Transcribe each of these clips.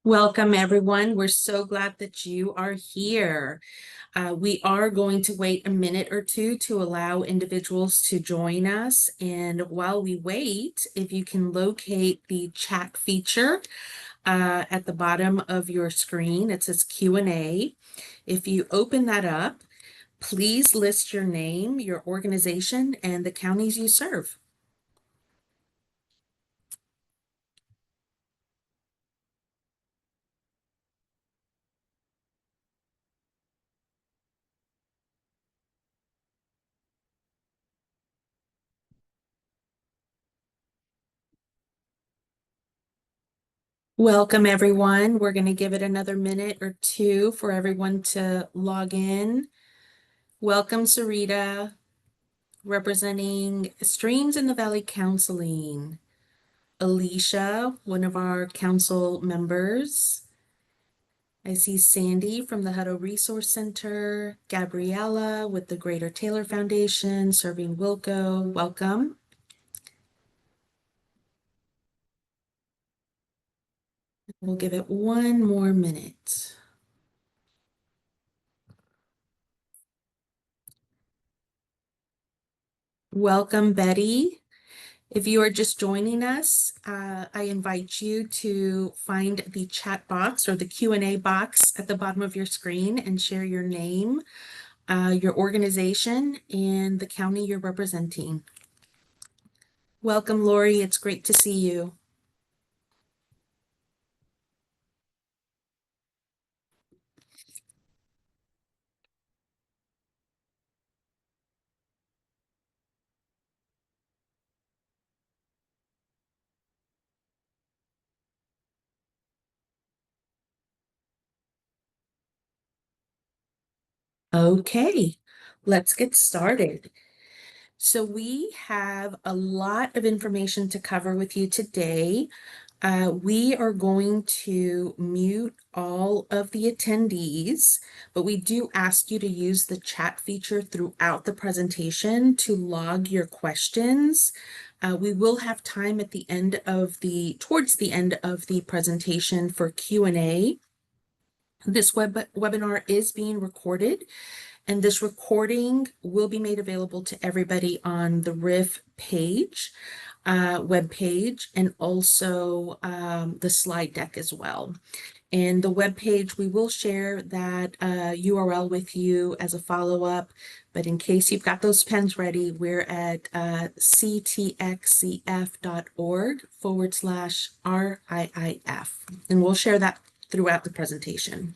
Welcome, everyone. We're so glad that you are here. We are going to wait a minute or two to allow individuals to join us. And while we wait, if you can locate the chat feature at the bottom of your screen, it says Q&A. If you open that up, please list your name, your organization, and the counties you serve. Welcome, everyone. We're going to give it another minute or two for everyone to log in. Welcome, Sarita, representing Streams in the Valley Counseling. Alicia, one of our council members. I see Sandy from the Hutto Resource Center. Gabriella with the Greater Taylor Foundation, serving Wilco. Welcome. We'll give it one more minute. Welcome, Betty. If you are just joining us, I invite you to find the chat box or the Q&A box at the bottom of your screen and share your name, your organization, and the county you're representing. Welcome, Lori. It's great to see you. Okay, let's get started. So we have a lot of information to cover with you today. We are going to mute all of the attendees, but we do ask you to use the chat feature throughout the presentation to log your questions. We will have time at the end of towards the end of the presentation for Q&A. This webinar is being recorded, and this recording will be made available to everybody on the RIIF page, web page, and also the slide deck as well. And the web page, we will share that URL with you as a follow-up, but in case you've got those pens ready, we're at ctxcf.org/RIIF, and we'll share that throughout the presentation.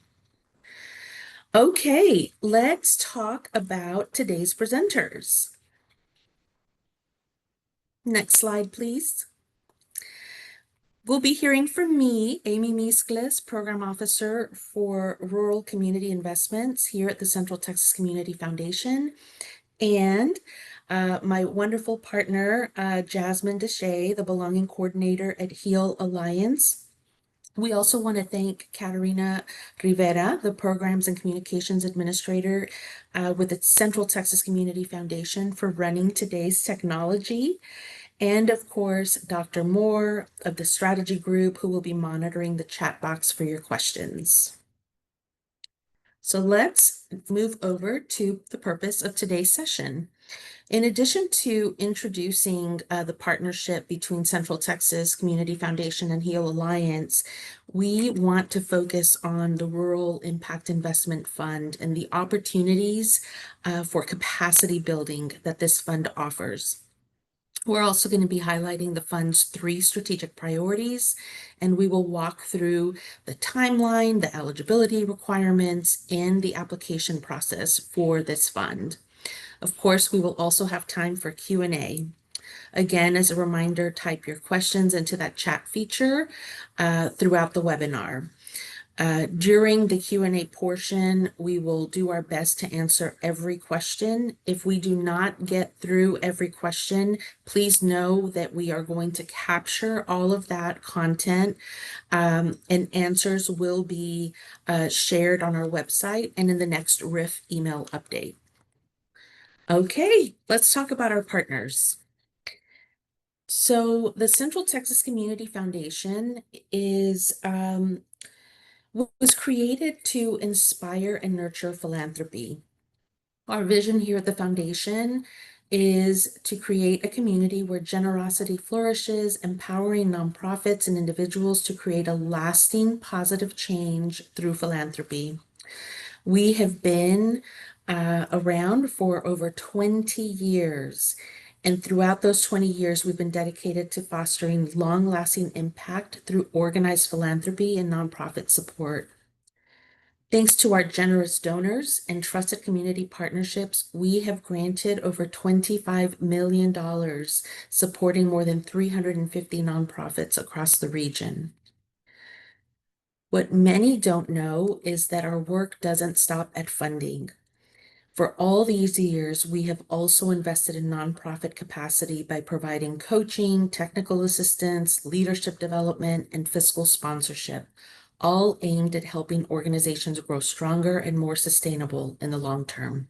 Okay, let's talk about today's presenters. Next slide, please. We'll be hearing from me, Amy Misklis, Program Officer for Rural Community Investments here at the Central Texas Community Foundation, and my wonderful partner, Jasmine Deshay, the Belonging Coordinator at HEAL Alliance. We also want to thank Katerina Rivera, the Programs and Communications Administrator with the Central Texas Community Foundation, for running today's technology. And of course, Dr. Moore of the Strategy Group, who will be monitoring the chat box for your questions. So let's move over to the purpose of today's session. In addition to introducing the partnership between Central Texas Community Foundation and HEAL Alliance, we want to focus on the Rural Impact Investment Fund and the opportunities for capacity building that this fund offers. We're also going to be highlighting the fund's 3 strategic priorities, and we will walk through the timeline, the eligibility requirements, and the application process for this fund. Of course, we will also have time for Q&A. Again, as a reminder, type your questions into that chat feature throughout the webinar. During the Q&A portion, we will do our best to answer every question. If we do not get through every question, please know that we are going to capture all of that content, and answers will be shared on our website and in the next RIIF email update. Okay, let's talk about our partners. So the Central Texas Community Foundation is was created to inspire and nurture philanthropy. Our vision here at the foundation is to create a community where generosity flourishes, empowering nonprofits and individuals to create a lasting positive change through philanthropy. We have been around for over 20 years. And throughout those 20 years, we've been dedicated to fostering long-lasting impact through organized philanthropy and nonprofit support. Thanks to our generous donors and trusted community partnerships, we have granted over $25 million, supporting more than 350 nonprofits across the region. What many don't know is that our work doesn't stop at funding. For all these years, we have also invested in nonprofit capacity by providing coaching, technical assistance, leadership development, and fiscal sponsorship, all aimed at helping organizations grow stronger and more sustainable in the long term.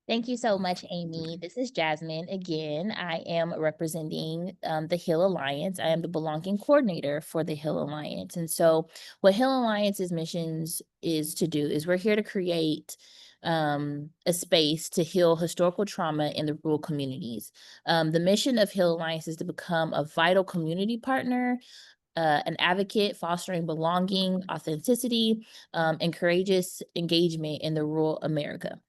Thank you so much, Amy. This is Jasmine. Again, I am representing the Hill Alliance. I am the belonging coordinator for the Hill Alliance. And so what Hill Alliance's missions is to do is we're here to create a space to heal historical trauma in the rural communities. The mission of Hill Alliance is to become a vital community partner, an advocate fostering belonging, authenticity, and courageous engagement in the rural America.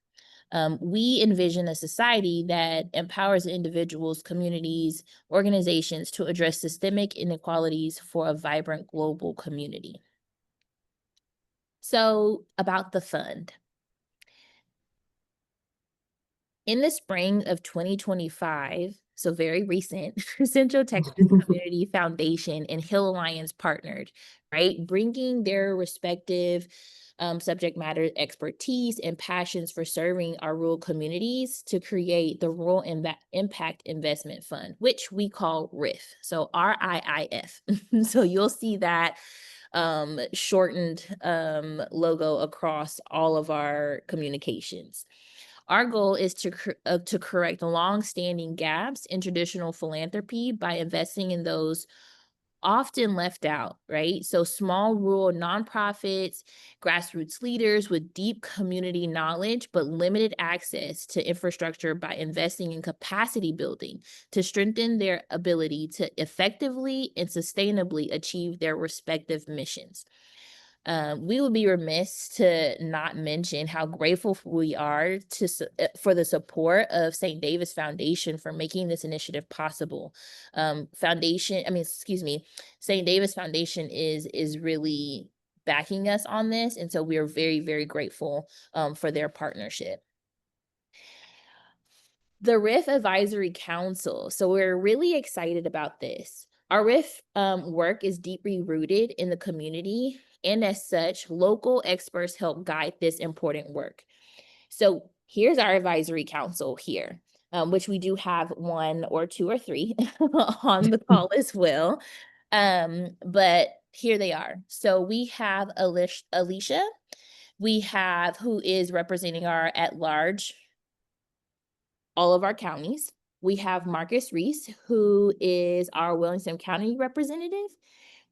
We envision a society that empowers individuals, communities, organizations to address systemic inequalities for a vibrant global community. So, about the fund. In the spring of 2025, so very recent, Central Texas Community Foundation and Hill Alliance partnered, right? Bringing their respective subject matter expertise and passions for serving our rural communities to create the Rural Impact Investment Fund, which we call RIIF. So RIIF. So you'll see that shortened logo across all of our communications. Our goal is to correct long-standing gaps in traditional philanthropy by investing in those often left out, right? So small rural nonprofits, grassroots leaders with deep community knowledge, but limited access to infrastructure by investing in capacity building to strengthen their ability to effectively and sustainably achieve their respective missions. We would be remiss to not mention how grateful we are for the support of St. Davis Foundation for making this initiative possible. St. Davis Foundation is really backing us on this, and so we are very, very grateful for their partnership. The RIF Advisory Council. So we're really excited about this. Our RIF work is deeply rooted in the community, and as such, local experts help guide this important work. So here's our advisory council here, which we do have one or two or three on the call as well. But here they are. So we have Alicia, we have who is representing our at-large all of our counties. We have Marcus Reese, who is our Williamson County representative.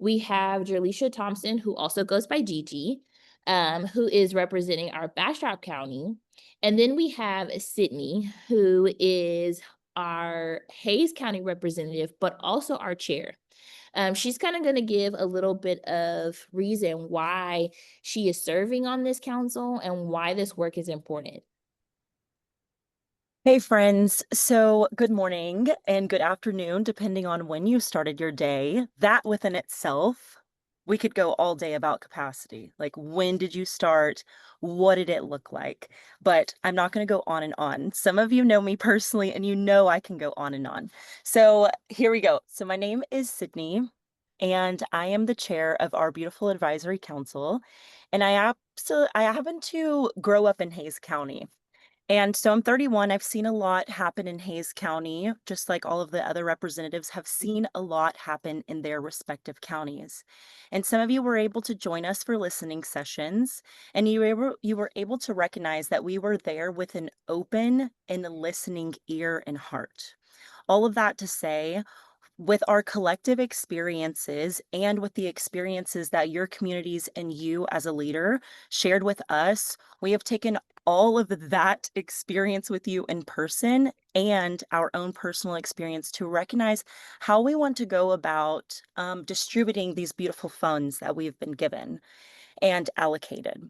We have Jerlisha Thompson, who also goes by Gigi, who is representing our Bastrop County. And then we have Sydney, who is our Hayes County representative, but also our chair. She's kind of going to give a little bit of reason why she is serving on this council and why this work is important. Hey friends, so good morning and good afternoon, depending on when you started your day. That within itself, we could go all day about capacity. Like, when did you start? What did it look like? But I'm not going to go on and on. Some of you know me personally, and you know I can go on and on. So here we go. So my name is Sydney, and I am the chair of our beautiful advisory council. And I happen to grow up in Hayes County. And so I'm 31. I've seen a lot happen in Hayes County, just like all of the other representatives have seen a lot happen in their respective counties. And some of you were able to join us for listening sessions, and you were able to recognize that we were there with an open and listening ear and heart. All of that to say, with our collective experiences and with the experiences that your communities and you as a leader shared with us, we have taken all of that experience with you in person and our own personal experience to recognize how we want to go about distributing these beautiful funds that we've been given and allocated.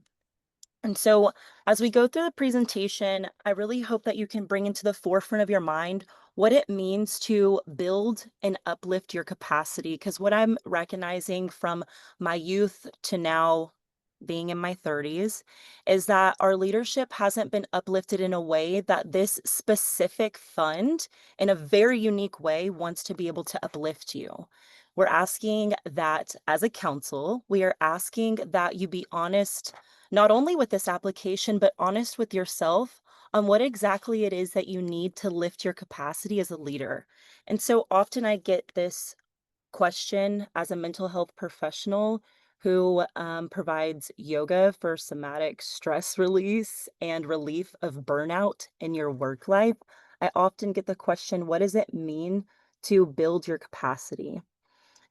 And so, as we go through the presentation, I really hope that you can bring into the forefront of your mind what it means to build and uplift your capacity. Because what I'm recognizing from my youth to now being in my 30s is that our leadership hasn't been uplifted in a way that this specific fund, in a very unique way, wants to be able to uplift you. We're asking that as a council, we are asking that you be honest not only with this application, but honest with yourself on what exactly it is that you need to lift your capacity as a leader. And so often I get this question as a mental health professional who provides yoga for somatic stress release and relief of burnout in your work life. I often get the question, what does it mean to build your capacity?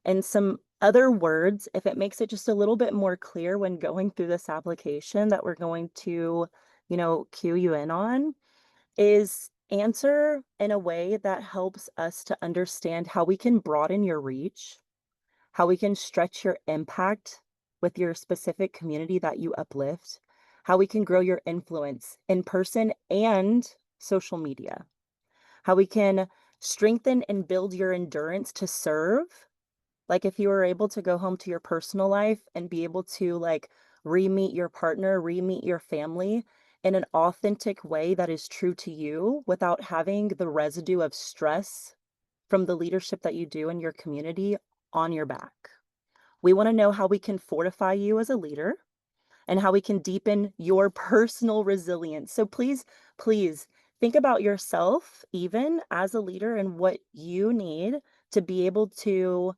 And some other words, if it makes it just a little bit more clear when going through this application that we're going to, cue you in on, is answer in a way that helps us to understand how we can broaden your reach, how we can stretch your impact with your specific community that you uplift, how we can grow your influence in person and social media, how we can strengthen and build your endurance to serve, like, if you were able to go home to your personal life and be able to, like, re-meet your partner, re-meet your family in an authentic way that is true to you without having the residue of stress from the leadership that you do in your community on your back. We wanna know how we can fortify you as a leader and how we can deepen your personal resilience. So please, please think about yourself even as a leader and what you need to be able to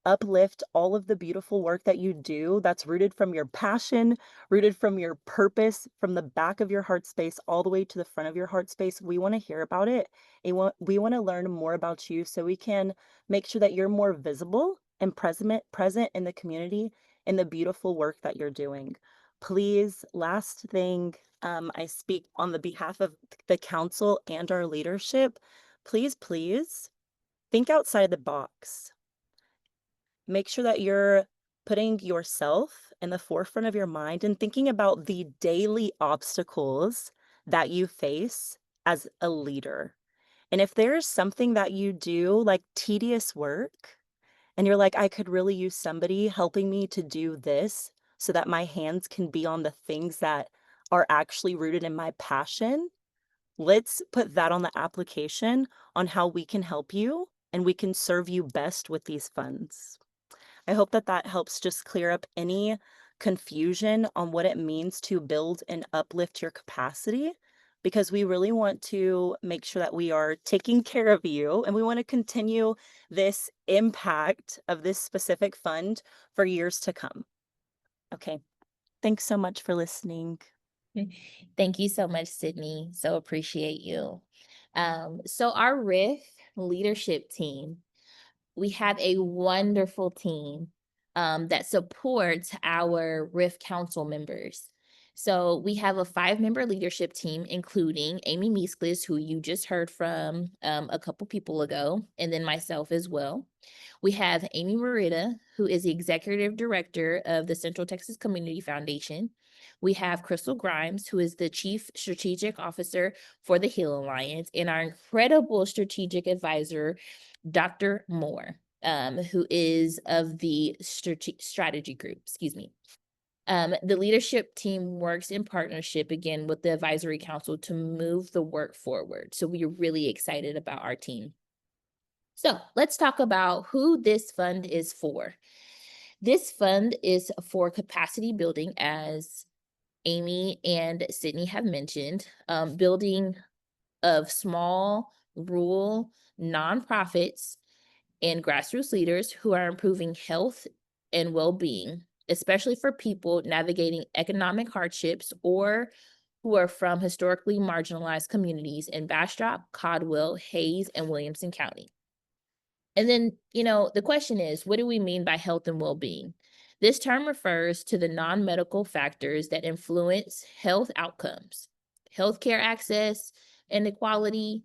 uplift all of the beautiful work that you do that's rooted from your passion, rooted from your purpose, from the back of your heart space all the way to the front of your heart space. We want to hear about it. We want to learn more about you so we can make sure that you're more visible and present in the community in the beautiful work that you're doing. Please, last thing, I speak on the behalf of the council and our leadership. Please, please think outside the box. Make sure that you're putting yourself in the forefront of your mind and thinking about the daily obstacles that you face as a leader. And if there's something that you do, like tedious work, and you're like, I could really use somebody helping me to do this so that my hands can be on the things that are actually rooted in my passion, let's put that on the application on how we can help you and we can serve you best with these funds. I hope that that helps just clear up any confusion on what it means to build and uplift your capacity, because we really want to make sure that we are taking care of you and we want to continue this impact of this specific fund for years to come. Okay. Thanks so much for listening. Thank you so much, Sydney. So appreciate you. So our RIIF leadership team, we have a wonderful team that supports our RIIF council members. So we have a 5-member leadership team, including Amy Meesklis, who you just heard from a couple people ago, and then myself as well. We have Amy Morita, who is the executive director of the Central Texas Community Foundation. We have Crystal Grimes, who is the chief strategic officer for the Heal Alliance, and our incredible strategic advisor, Dr. Moore, who is of the strategy group, excuse me. The leadership team works in partnership again with the advisory council to move the work forward. So we are really excited about our team. So let's talk about who this fund is for. This fund is for capacity building, as Amy and Sydney have mentioned, building of small rural nonprofits and grassroots leaders who are improving health and well-being, especially for people navigating economic hardships or who are from historically marginalized communities in Bastrop, Caldwell, Hayes, and Williamson County. And then, the question is, what do we mean by health and well-being? This term refers to the non-medical factors that influence health outcomes, healthcare access and equality,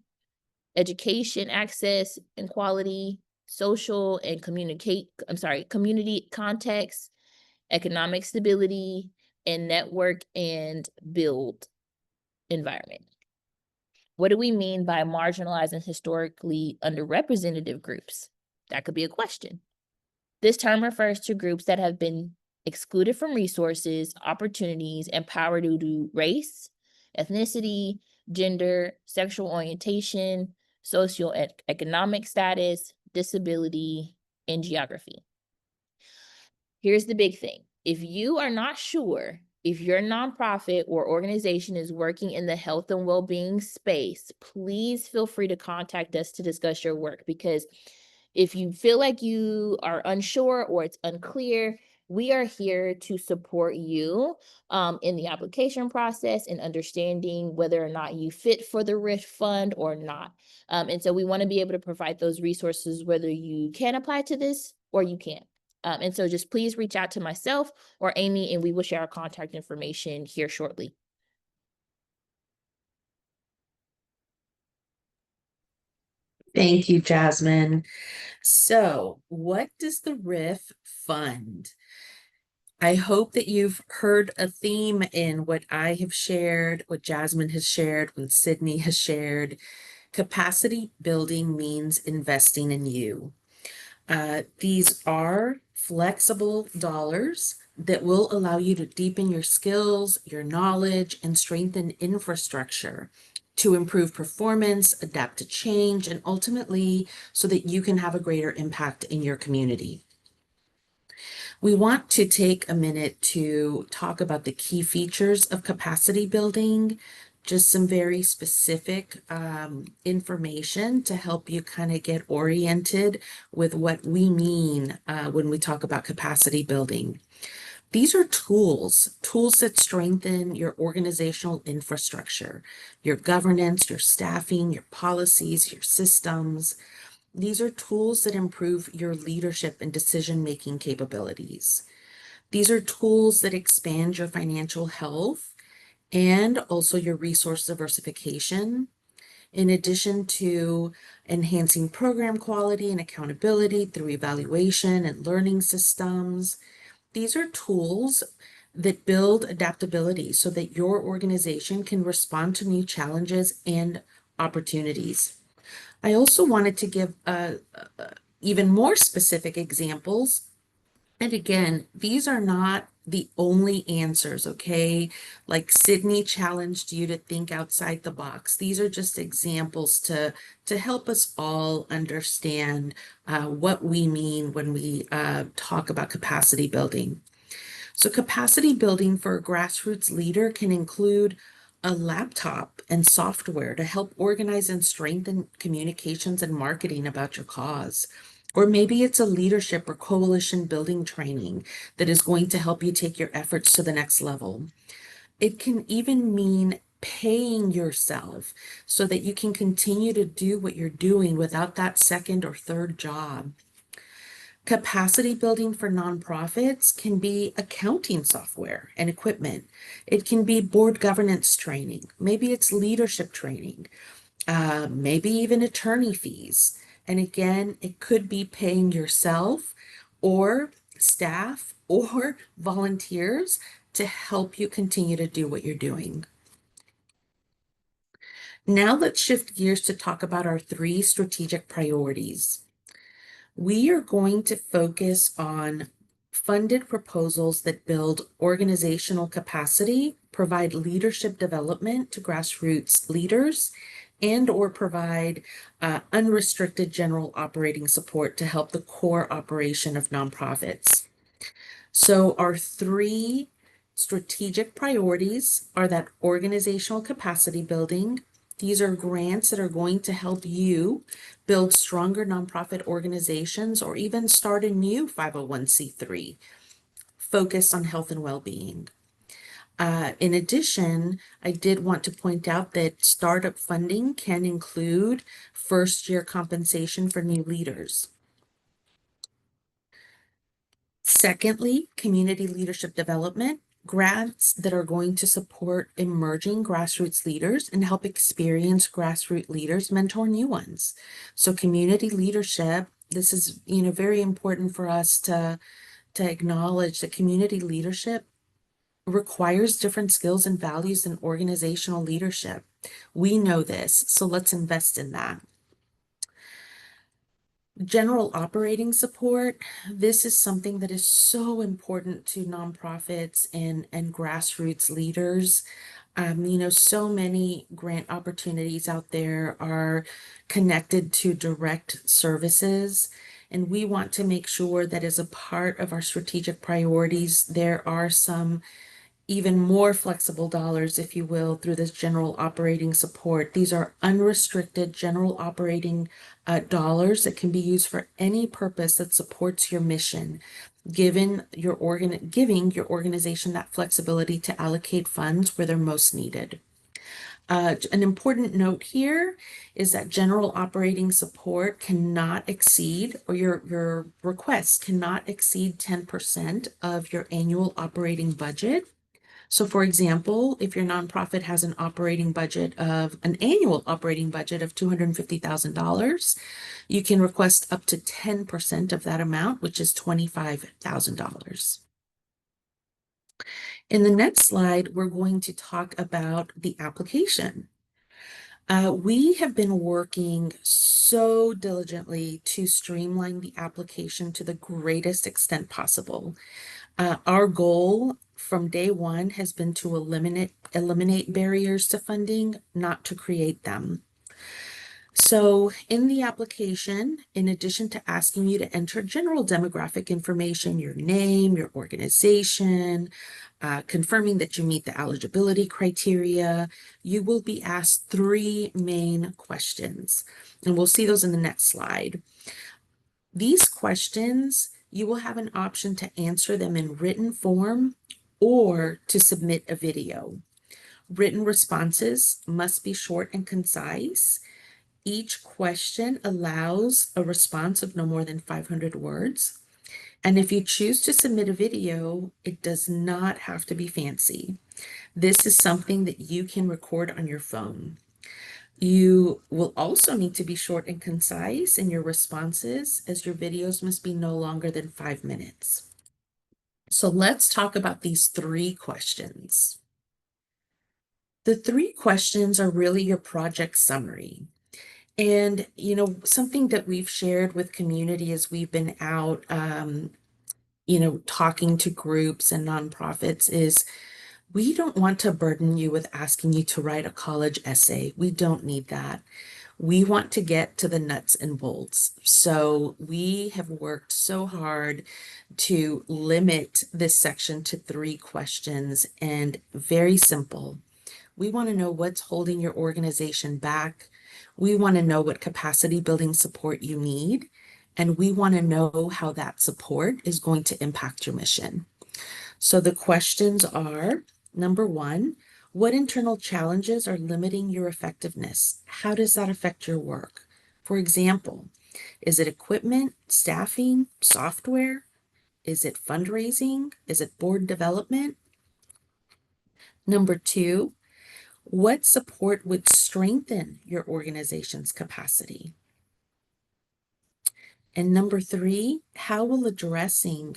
education access and quality, social and community context, economic stability, and network and build environment. What do we mean by marginalized and historically underrepresented groups? That could be a question. This term refers to groups that have been excluded from resources, opportunities, and power due to race, ethnicity, gender, sexual orientation, socioeconomic status, disability, and geography. Here's the big thing. If you are not sure if your nonprofit or organization is working in the health and well-being space, please feel free to contact us to discuss your work, because if you feel like you are unsure or it's unclear, we are here to support you in the application process and understanding whether or not you fit for the RIIF fund or not. And so we want to be able to provide those resources whether you can apply to this or you can't. And so just please reach out to myself or Amy, and we will share our contact information here shortly. Thank you, Jasmine. So, what does the RIIF fund? I hope that you've heard a theme in what I have shared, what Jasmine has shared, what Sydney has shared. Capacity building means investing in you. These are flexible dollars that will allow you to deepen your skills, your knowledge, and strengthen infrastructure to improve performance, adapt to change, and ultimately so that you can have a greater impact in your community. We want to take a minute to talk about the key features of capacity building, just some very specific information to help you kind of get oriented with what we mean when we talk about capacity building. These are tools that strengthen your organizational infrastructure, your governance, your staffing, your policies, your systems. These are tools that improve your leadership and decision-making capabilities. These are tools that expand your financial health and also your resource diversification, in addition to enhancing program quality and accountability through evaluation and learning systems. These are tools that build adaptability so that your organization can respond to new challenges and opportunities. I also wanted to give even more specific examples. And again, these are not the only answers, okay? Like Sydney challenged you to think outside the box. These are just examples to help us all understand what we mean when we talk about capacity building. So capacity building for a grassroots leader can include a laptop and software to help organize and strengthen communications and marketing about your cause. Or maybe it's a leadership or coalition building training that is going to help you take your efforts to the next level. It can even mean paying yourself so that you can continue to do what you're doing without that second or third job. Capacity building for nonprofits can be accounting software and equipment. It can be board governance training. Maybe it's leadership training, maybe even attorney fees. And again, it could be paying yourself or staff or volunteers to help you continue to do what you're doing. Now let's shift gears to talk about our 3 strategic priorities. We are going to focus on funded proposals that build organizational capacity, provide leadership development to grassroots leaders, and or provide unrestricted general operating support to help the core operation of nonprofits. So our 3 strategic priorities are that organizational capacity building. These are grants that are going to help you build stronger nonprofit organizations or even start a new 501c3 focused on health and well-being. In addition, I did want to point out that startup funding can include first-year compensation for new leaders. Secondly, community leadership development, grants that are going to support emerging grassroots leaders and help experienced grassroots leaders mentor new ones. So community leadership, this is, very important for us to acknowledge that community leadership requires different skills and values than organizational leadership. We know this, so let's invest in that. General operating support. This is something that is so important to nonprofits and grassroots leaders. So many grant opportunities out there are connected to direct services, and we want to make sure that as a part of our strategic priorities, there are some even more flexible dollars, if you will, through this general operating support. These are unrestricted general operating dollars that can be used for any purpose that supports your mission, giving your organization that flexibility to allocate funds where they're most needed. An important note here is that general operating support cannot exceed, or your request cannot exceed 10% of your annual operating budget. So for example, if your nonprofit has an annual operating budget of $250,000, you can request up to 10% of that amount, which is $25,000. In the next slide, we're going to talk about the application. We have been working so diligently to streamline the application to the greatest extent possible. Our goal from day one has been to eliminate barriers to funding, not to create them. So in the application, in addition to asking you to enter general demographic information, your name, your organization, confirming that you meet the eligibility criteria, you will be asked 3 main questions, and we'll see those in the next slide. These questions, you will have an option to answer them in written form or to submit a video. Written responses must be short and concise. Each question allows a response of no more than 500 words. And if you choose to submit a video, it does not have to be fancy. This is something that you can record on your phone. You will also need to be short and concise in your responses, as your videos must be no longer than 5 minutes. So let's talk about these 3 questions. The 3 questions are really your project summary. And, something that we've shared with community as we've been out, talking to groups and nonprofits is we don't want to burden you with asking you to write a college essay. We don't need that. We want to get to the nuts and bolts. So we have worked so hard to limit this section to 3 questions, and very simple. We want to know what's holding your organization back. We want to know what capacity building support you need, and we want to know how that support is going to impact your mission. So the questions are, number 1, what internal challenges are limiting your effectiveness? How does that affect your work? For example, is it equipment, staffing, software? Is it fundraising? Is it board development? Number 2, what support would strengthen your organization's capacity? And number 3, how will addressing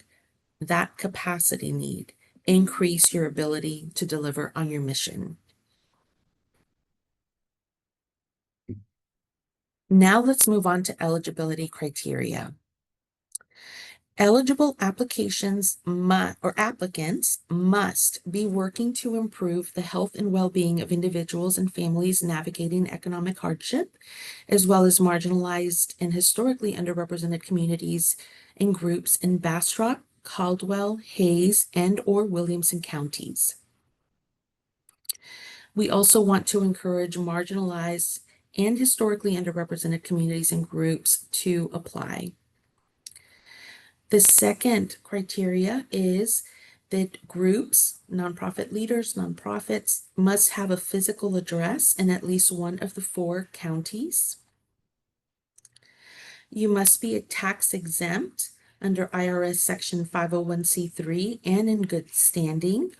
that capacity need increase your ability to deliver on your mission? Now let's move on to eligibility criteria. Eligible applicants must be working to improve the health and well-being of individuals and families navigating economic hardship, as well as marginalized and historically underrepresented communities and groups in Bastrop, Caldwell, Hayes, and/or Williamson counties. We also want to encourage marginalized and historically underrepresented communities and groups to apply. The second criteria is that groups, nonprofit leaders, nonprofits must have a physical address in at least one of the 4 counties. You must be tax exempt under IRS Section 501c3 and in good standing.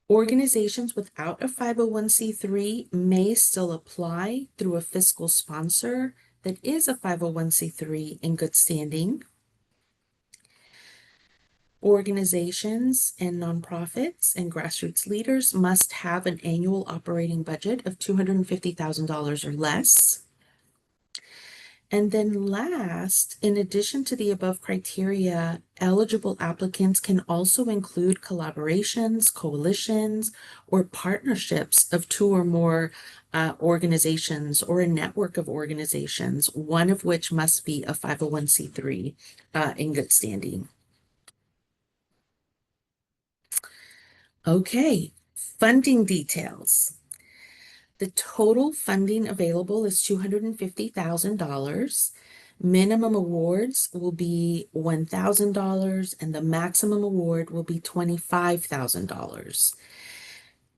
Organizations without a 501c3 may still apply through a fiscal sponsor that is a 501c3 in good standing. Organizations and nonprofits and grassroots leaders must have an annual operating budget of $250,000 or less. And then last, in addition to the above criteria, eligible applicants can also include collaborations, coalitions, or partnerships of two or more organizations or a network of organizations, one of which must be a 501c3 in good standing. Okay, funding details. The total funding available is $250,000. Minimum awards will be $1,000 and the maximum award will be $25,000.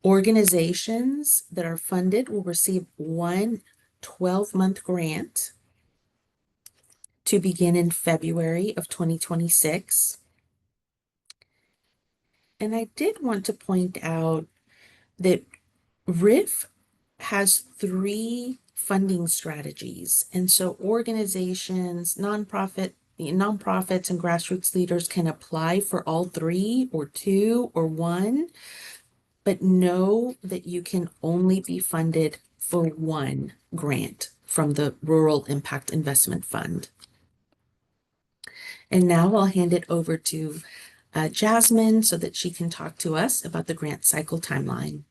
Organizations that are funded will receive one 12-month grant to begin in February of 2026. And I did want to point out that RIIF has 3 funding strategies. And so organizations, nonprofits and grassroots leaders can apply for all 3 or 2 or 1, but know that you can only be funded for 1 grant from the Rural Impact Investment Fund. And now I'll hand it over to Jasmine so that she can talk to us about the grant cycle timeline.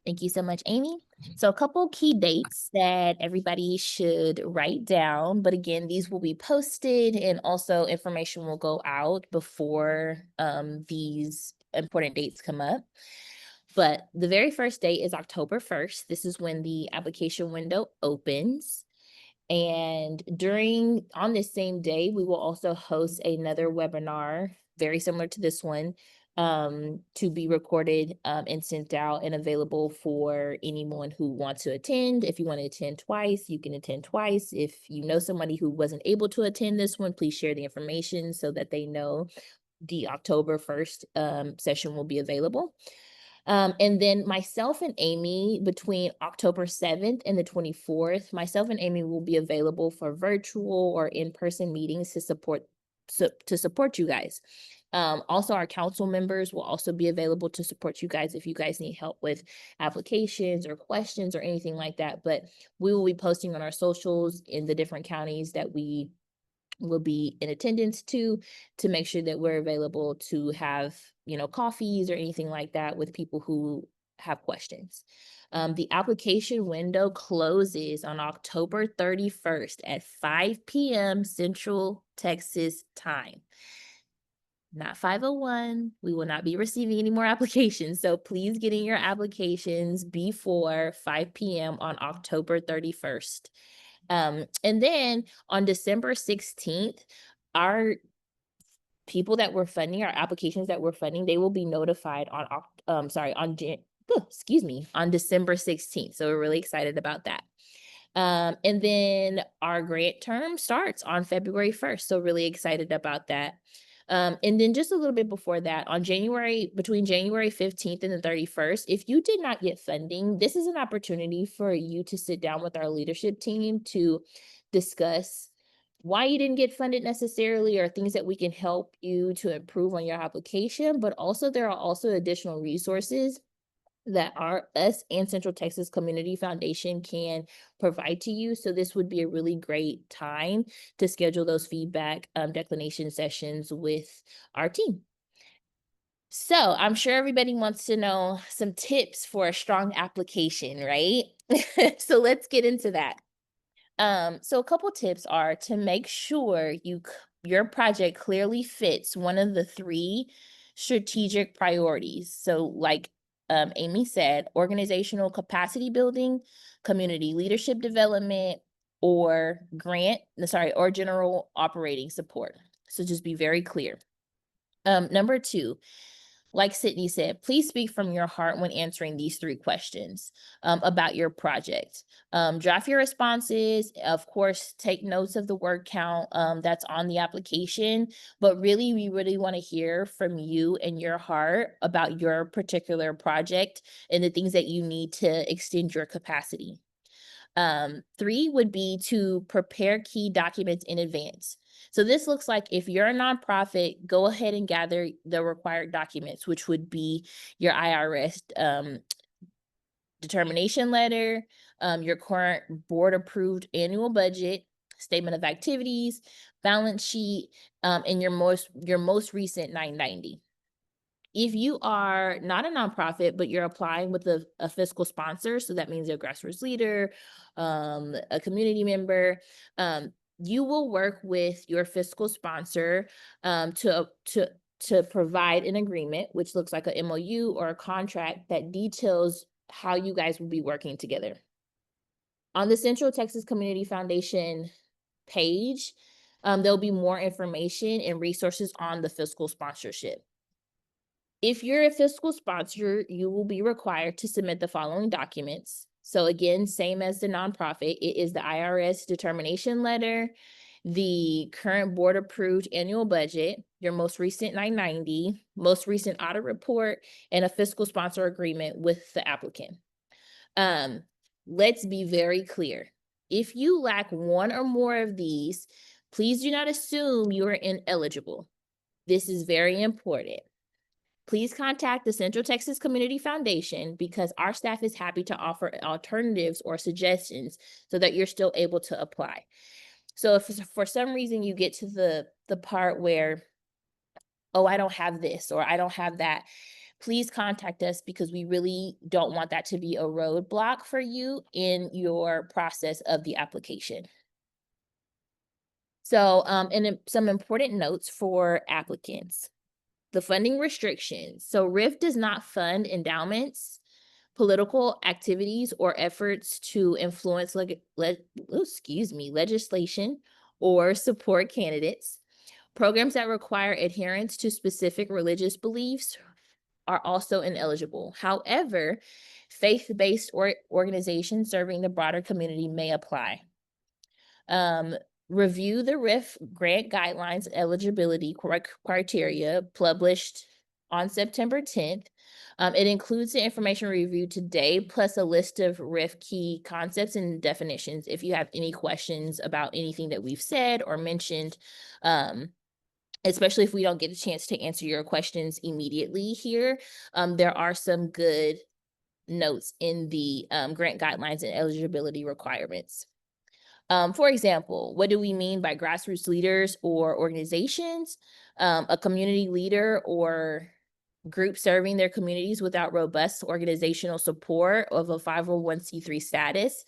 Thank you so much, Amy. So a couple key dates that everybody should write down, but again, these will be posted and also information will go out before these important dates come up. But the very first date is October 1st. This is when the application window opens. And on this same day, we will also host another webinar, very similar to this one, to be recorded and sent out and available for anyone who wants to attend. If you want to attend twice, you can attend twice. If you know somebody who wasn't able to attend this one, please share the information so that they know the October 1st session will be available. And then myself and Amy, between October 7th and the 24th, myself and Amy will be available for virtual or in-person meetings to support you guys. Also, our council members will also be available to support you guys if you guys need help with applications or questions or anything like that. But we will be posting on our socials in the different counties that we will be in attendance to make sure that we're available to have, coffees or anything like that with people who have questions. The application window closes on October 31st at 5 p.m. Central Texas time. Not 5:01. We will not be receiving any more applications. So please get in your applications before 5 p.m. on October 31st. And then on December 16th, our people that we're funding, our applications that we're funding, they will be notified on December 16th. So we're really excited about that. And then our grant term starts on February 1st. So really excited about that. And then just a little bit before that, between January 15th and the 31st, if you did not get funding, this is an opportunity for you to sit down with our leadership team to discuss why you didn't get funded necessarily, or things that we can help you to improve on your application. But also there are also additional resources that us and Central Texas Community Foundation can provide to you. So this would be a really great time to schedule those feedback declination sessions with our team. So I'm sure everybody wants to know some tips for a strong application, right? So let's get into that. So a couple tips are to make sure your project clearly fits one of the 3 strategic priorities. So like Amy said, organizational capacity building, community leadership development, or general operating support. So just be very clear. Number 2, like Sydney said, please speak from your heart when answering these 3 questions about your project. Draft your responses. Of course, take notes of the word count that's on the application. But really, we really want to hear from you and your heart about your particular project and the things that you need to extend your capacity. 3 would be to prepare key documents in advance. So this looks like if you're a nonprofit, go ahead and gather the required documents, which would be your IRS determination letter, your current board approved annual budget, statement of activities, balance sheet, and your most recent 990. If you are not a nonprofit, but you're applying with a fiscal sponsor, so that means a grassroots leader, a community member, you will work with your fiscal sponsor to provide an agreement, which looks like a MOU or a contract that details how you guys will be working together. On the Central Texas Community Foundation page, there'll be more information and resources on the fiscal sponsorship. If you're a fiscal sponsor, you will be required to submit the following documents. So again, same as the nonprofit, it is the IRS determination letter, the current board approved annual budget, your most recent 990, most recent audit report, and a fiscal sponsor agreement with the applicant. Let's be very clear. If you lack one or more of these, please do not assume you are ineligible. This is very important. Please contact the Central Texas Community Foundation because our staff is happy to offer alternatives or suggestions so that you're still able to apply. So if for some reason you get to the part where, oh, I don't have this or I don't have that, please contact us because we really don't want that to be a roadblock for you in your process of the application. So, and some important notes for applicants. The funding restrictions. So RIIF does not fund endowments, political activities, or efforts to influence legislation or support candidates. Programs that require adherence to specific religious beliefs are also ineligible. However, faith-based organizations serving the broader community may apply. Review the RIIF grant guidelines eligibility criteria published on September 10th. It includes the information reviewed today, plus a list of RIIF key concepts and definitions. If you have any questions about anything that we've said or mentioned, especially if we don't get a chance to answer your questions immediately here, there are some good notes in the grant guidelines and eligibility requirements. For example, what do we mean by grassroots leaders or organizations? A community leader or group serving their communities without robust organizational support of a 501c3 status.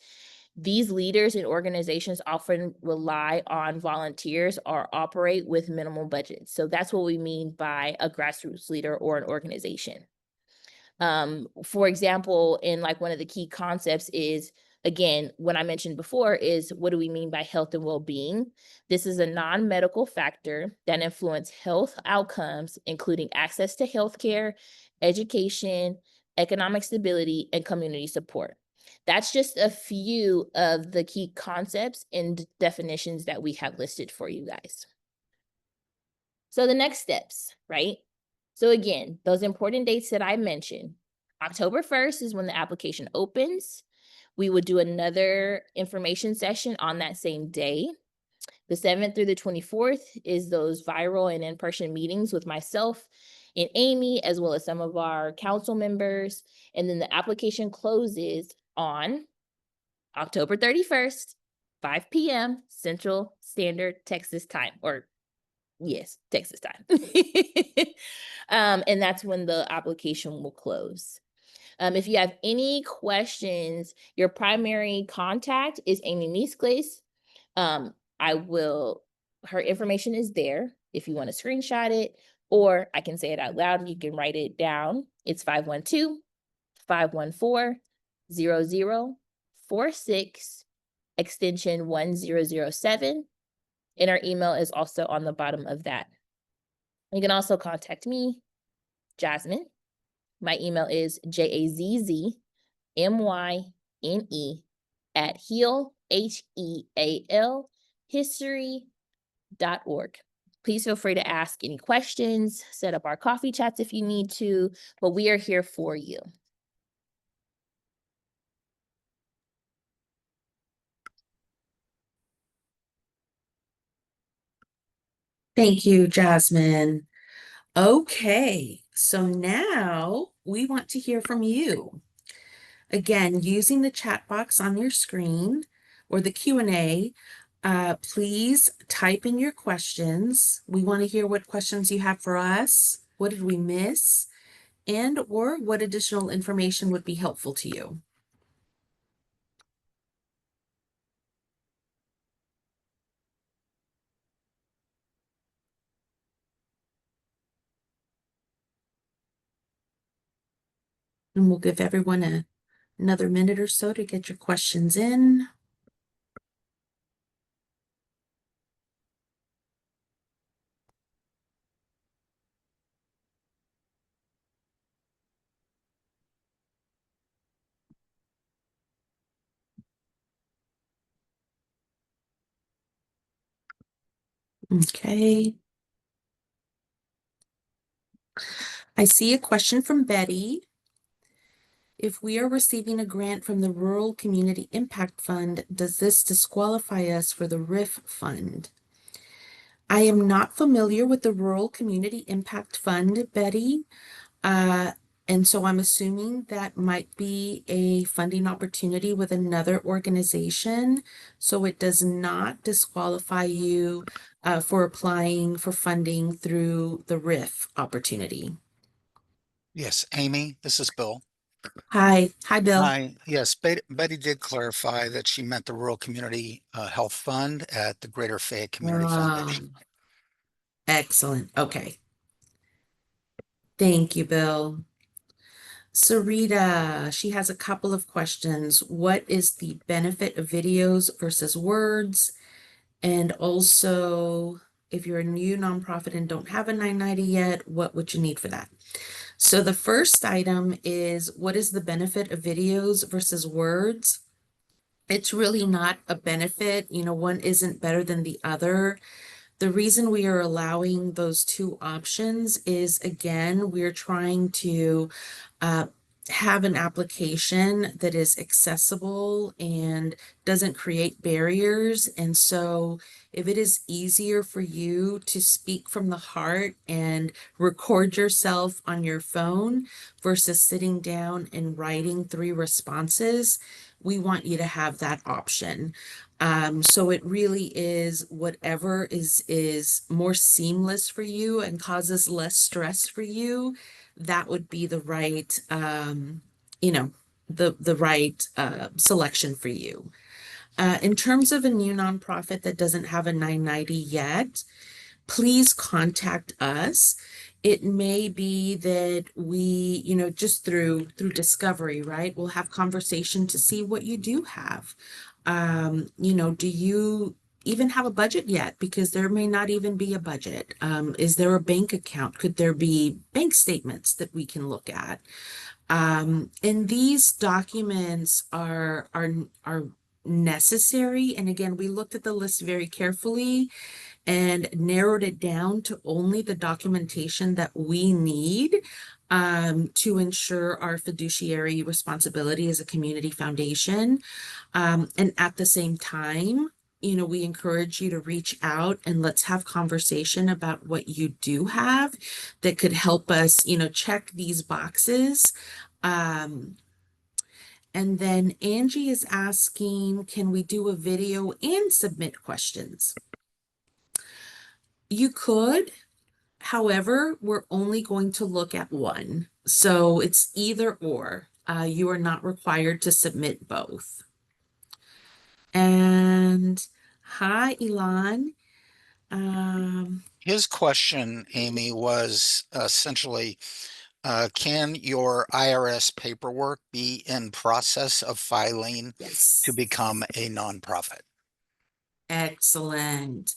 These leaders and organizations often rely on volunteers or operate with minimal budgets. So that's what we mean by a grassroots leader or an organization. For example, in like one of the key concepts is, again, what I mentioned before is what do we mean by health and well-being? This is a non-medical factor that influence health outcomes, including access to healthcare, education, economic stability, and community support. That's just a few of the key concepts and definitions that we have listed for you guys. So the next steps, right? So again, those important dates that I mentioned, October 1st is when the application opens. We would do another information session on that same day. The 7th through the 24th is those viral and in-person meetings with myself and Amy, as well as some of our council members. And then the application closes on October 31st, 5 p.m. Central Standard Texas Time, or yes, Texas time. And that's when the application will close. If you have any questions, your primary contact is Amy Miskles. Her information is there if you want to screenshot it, or I can say it out loud and you can write it down. It's 512-514-0046, extension 1007. And our email is also on the bottom of that. You can also contact me Jasmine. My email is jazzmyne @heal history.org. Please feel free to ask any questions, set up our coffee chats if you need to, but we are here for you. Thank you, Jasmine. Okay, so now we want to hear from you. Again, using the chat box on your screen or the Q&A, please type in your questions. We want to hear what questions you have for us. What did we miss? And or what additional information would be helpful to you? And we'll give everyone another minute or so to get your questions in. Okay. I see a question from Betty. If we are receiving a grant from the Rural Community Impact Fund, does this disqualify us for the RIIF fund? I am not familiar with the Rural Community Impact Fund, Betty. And so I'm assuming that might be a funding opportunity with another organization. So it does not disqualify you for applying for funding through the RIIF opportunity. Yes, Amy, this is Bill. Hi, Bill. Hi, yes, Betty did clarify that she meant the Rural Community Health Fund at the Greater Fayette Community Foundation. Excellent. Okay. Thank you, Bill. Sarita, she has a couple of questions. What is the benefit of videos versus words? And also, if you're a new nonprofit and don't have a 990 yet, what would you need for that? So the first item is, what is the benefit of videos versus words? It's really not a benefit. You know, one isn't better than the other. The reason we are allowing those two options is, again, we're trying to have an application that is accessible and doesn't create barriers. And so if it is easier for you to speak from the heart and record yourself on your phone versus sitting down and writing 3 responses, we want you to have that option. So it really is whatever is more seamless for you and causes less stress for you. That would be the right, the right selection for you. In terms of a new nonprofit that doesn't have a 990 yet, please contact us. It may be that we, just through discovery, right? We'll have conversation to see what you do have. Do you even have a budget yet? Because there may not even be a budget. Is there a bank account? Could there be bank statements that we can look at? And these documents are necessary. And again, we looked at the list very carefully and narrowed it down to only the documentation that we need to ensure our fiduciary responsibility as a community foundation. And at the same time, we encourage you to reach out and let's have conversation about what you do have that could help us, check these boxes. And then Angie is asking, can we do a video and submit questions? You could. However, we're only going to look at one. So it's either or. You are not required to submit both. And hi, Elon. His question, Amy, was essentially, can your IRS paperwork be in process of filing Yes. to become a nonprofit? Excellent.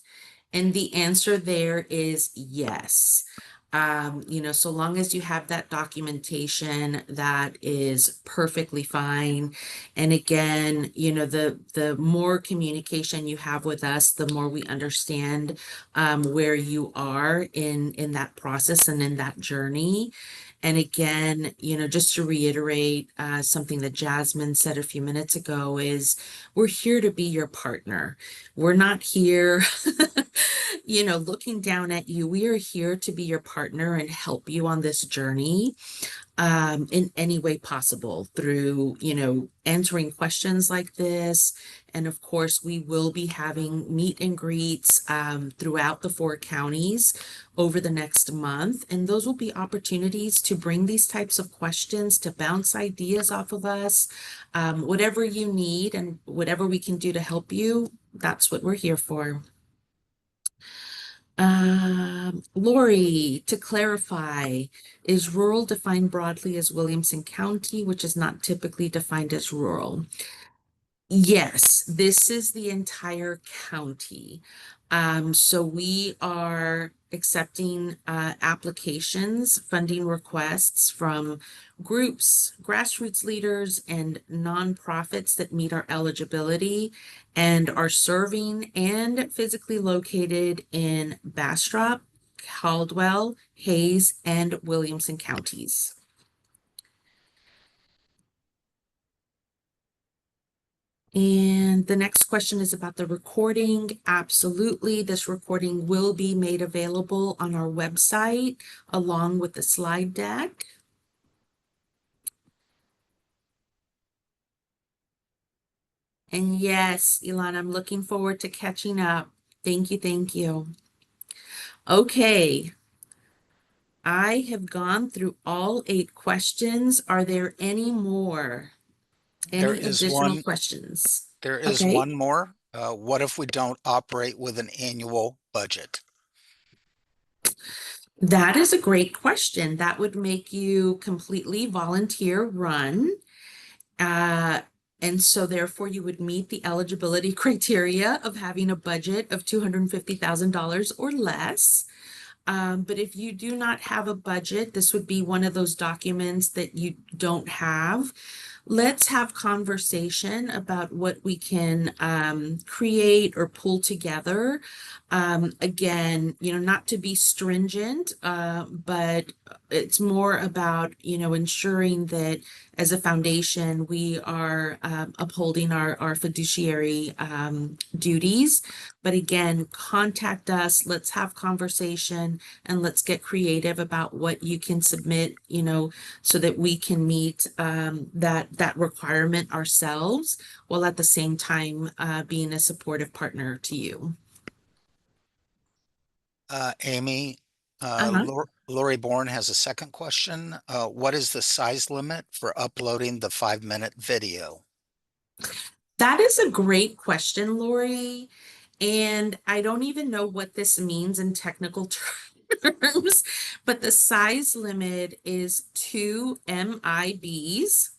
And the answer there is yes. You know, so long as you have that documentation, that is perfectly fine. And again, you know, the more communication you have with us, the more we understand where you are in that process and in that journey. And again, you know, just to reiterate something that Jasmine said a few minutes ago is we're here to be your partner. We're not here, you know, looking down at you. We are here to be your partner and help you on this journey in any way possible through, you know, answering questions like this. And of course, we will be having meet and greets throughout the 4 counties over the next month. And those will be opportunities to bring these types of questions, to bounce ideas off of us, whatever you need and whatever we can do to help you. That's what we're here for. Lori, to clarify, is rural defined broadly as Williamson County, which is not typically defined as rural? Yes, this is the entire county. So we are accepting applications, funding requests from groups, grassroots leaders, and nonprofits that meet our eligibility and are serving and physically located in Bastrop, Caldwell, Hayes, and Williamson counties. And the next question is about the recording. Absolutely, this recording will be made available on our website along with the slide deck. And yes, Ilana, I'm looking forward to catching up. Thank you, thank you. Okay. I have gone through all 8 questions. Are there any more? There Any is additional one, questions? there is Okay. one more. What if we don't operate with an annual budget? That is a great question. That would make you completely volunteer run. And so therefore you would meet the eligibility criteria of having a budget of $250,000 or less. But if you do not have a budget, this would be one of those documents that you don't have. Let's have conversation about what we can create or pull together. Again, you know, not to be stringent, but it's more about, you know, ensuring that as a foundation, we are upholding our fiduciary duties. But again, contact us, let's have conversation, and let's get creative about what you can submit, you know, so that we can meet that requirement ourselves, while at the same time being a supportive partner to you. Amy, Uh-huh. Lori Bourne has a second question. What is the size limit for uploading the 5-minute video? That is a great question, Lori. And I don't even know what this means in technical terms, but the size limit is 2 MIBs.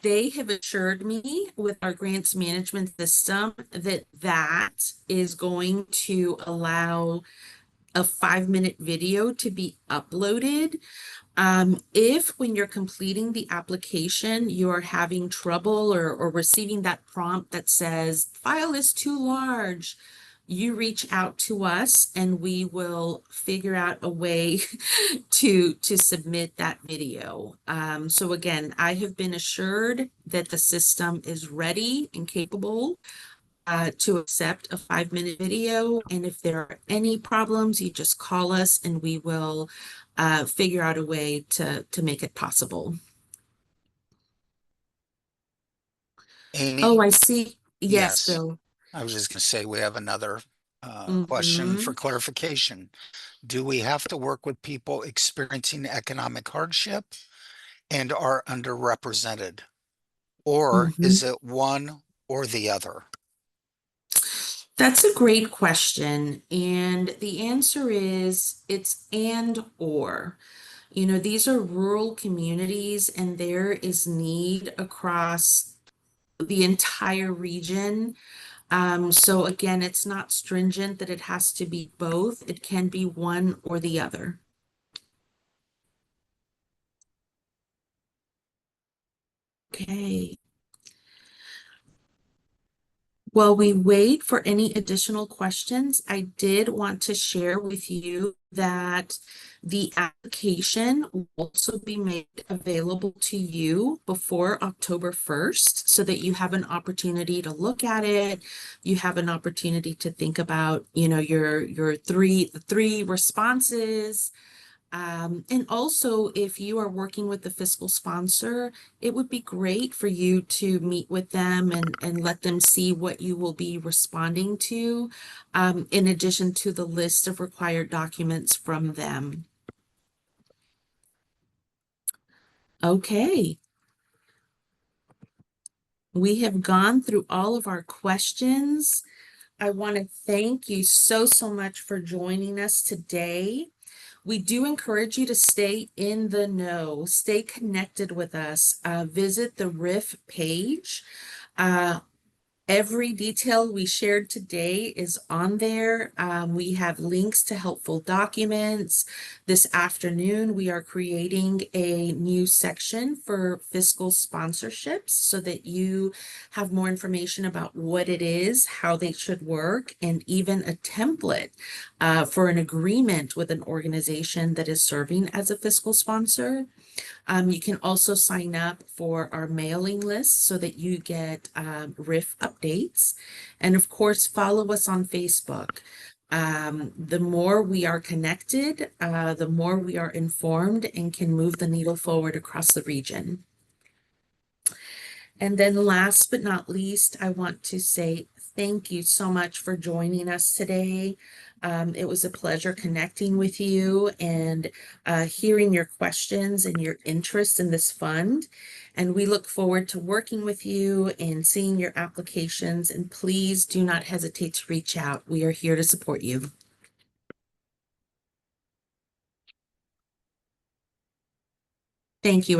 They have assured me with our grants management system that that is going to allow a 5-minute video to be uploaded. If when you're completing the application, you are having trouble or receiving that prompt that says file is too large, you reach out to us and we will figure out a way to submit that video. So again, I have been assured that the system is ready and capable to accept a 5-minute video. And if there are any problems, you just call us and we will figure out a way to make it possible. Amy? Oh, I see. Yes, Yes, Bill. I was just going to say we have another question Mm-hmm. for clarification. Do we have to work with people experiencing economic hardship and are underrepresented? Or Mm-hmm. is it one or the other? That's a great question. And the answer is it's and or. You know, these are rural communities and there is need across the entire region. So again, it's not stringent that it has to be both. It can be one or the other. Okay. While we wait for any additional questions, I did want to share with you that the application will also be made available to you before October 1st so that you have an opportunity to look at it. You have an opportunity to think about, your three responses. And also, if you are working with the fiscal sponsor, it would be great for you to meet with them and let them see what you will be responding to, in addition to the list of required documents from them. Okay. We have gone through all of our questions. I want to thank you so much for joining us today. We do encourage you to stay in the know, stay connected with us. Visit the RIIF page. Every detail we shared today is on there. We have links to helpful documents. This afternoon, we are creating a new section for fiscal sponsorships so that you have more information about what it is, how they should work, and even a template for an agreement with an organization that is serving as a fiscal sponsor. You can also sign up for our mailing list so that you get RIF updates. And of course, follow us on Facebook. The more we are connected, the more we are informed and can move the needle forward across the region. And then last but not least, I want to say thank you so much for joining us today. It was a pleasure connecting with you and hearing your questions and your interest in this fund. And we look forward to working with you and seeing your applications. And please do not hesitate to reach out. We are here to support you. Thank you.